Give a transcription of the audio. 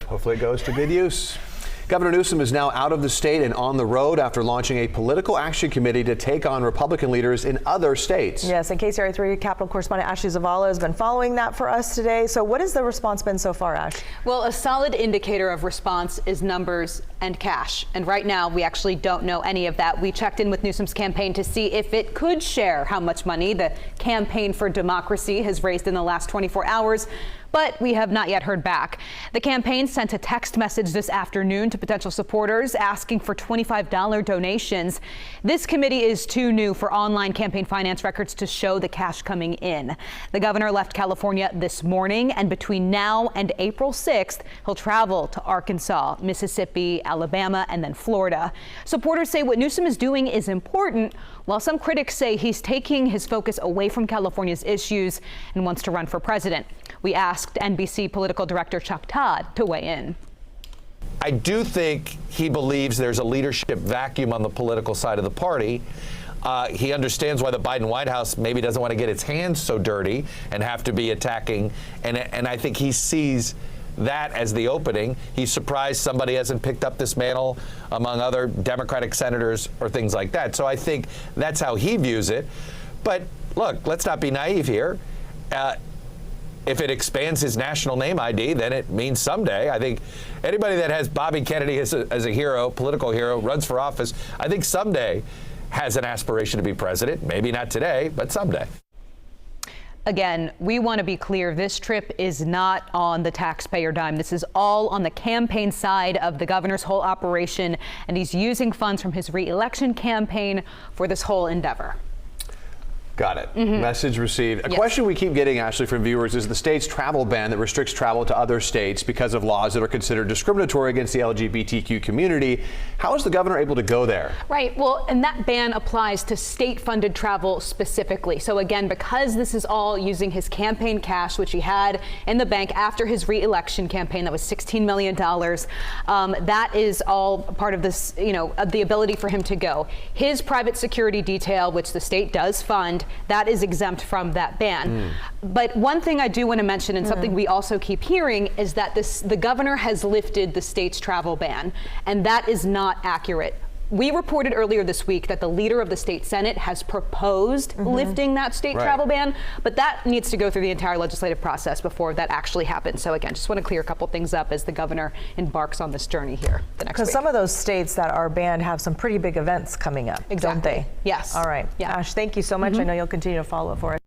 Hopefully it goes to good use. Governor Newsom is now out of the state and on the road after launching a political action committee to take on Republican leaders in other states. Yes, and KCRA 3 Capitol correspondent Ashley Zavala has been following that for us today. So what has the response been so far, Ash? Well, a solid indicator of response is numbers and cash. And right now, we actually don't know any of that. We checked in with Newsom's campaign to see if it could share how much money the Campaign for Democracy has raised in the last 24 hours. But we have not yet heard back. The campaign sent a text message this afternoon to potential supporters asking for $25 donations. This committee is too new for online campaign finance records to show the cash coming in. The governor left California this morning, and between now and April 6th, he'll travel to Arkansas, Mississippi, Alabama, and then Florida. Supporters say what Newsom is doing is important, while some critics say he's taking his focus away from California's issues and wants to run for president. We asked NBC political director Chuck Todd to weigh in. I do think he believes there's a leadership vacuum on the political side of the party. He understands why the Biden White House maybe doesn't want to get its hands so dirty and have to be attacking. And I think he sees that as the opening. He's surprised somebody hasn't picked up this mantle among other Democratic senators or things like that. So I think that's how he views it. But look, let's not be naive here. If it expands his national name ID, then it means someday. I think anybody that has Bobby Kennedy as a hero, political hero, runs for office, I think someday has an aspiration to be president. Maybe not today, but someday. Again, we want to be clear. This trip is not on the taxpayer dime. This is all on the campaign side of the governor's whole operation, and he's using funds from his re-election campaign for this whole endeavor. Got it. Message received. A question we keep getting, Ashley, from viewers is the state's travel ban that restricts travel to other states because of laws that are considered discriminatory against the LGBTQ community. How is the governor able to go there? Right. Well, and that ban applies to state-funded travel specifically. So again, because this is all using his campaign cash, which he had in the bank after his re-election campaign, that was $16 million. That is all part of this, of the ability for him to go. His private security detail, which the state does fund, that is exempt from that ban. But one thing I do want to mention, and something we also keep hearing, is that the governor has lifted the state's travel ban, and that is not accurate. We reported earlier this week that the leader of the state Senate has proposed lifting that state travel ban, but that needs to go through the entire legislative process before that actually happens. So again, just want to clear a couple things up as the governor embarks on this journey here the next week. Because some of those states that are banned have some pretty big events coming up, don't they? Yes. All right. Yeah. Ash, thank you so much. I know you'll continue to follow it for us.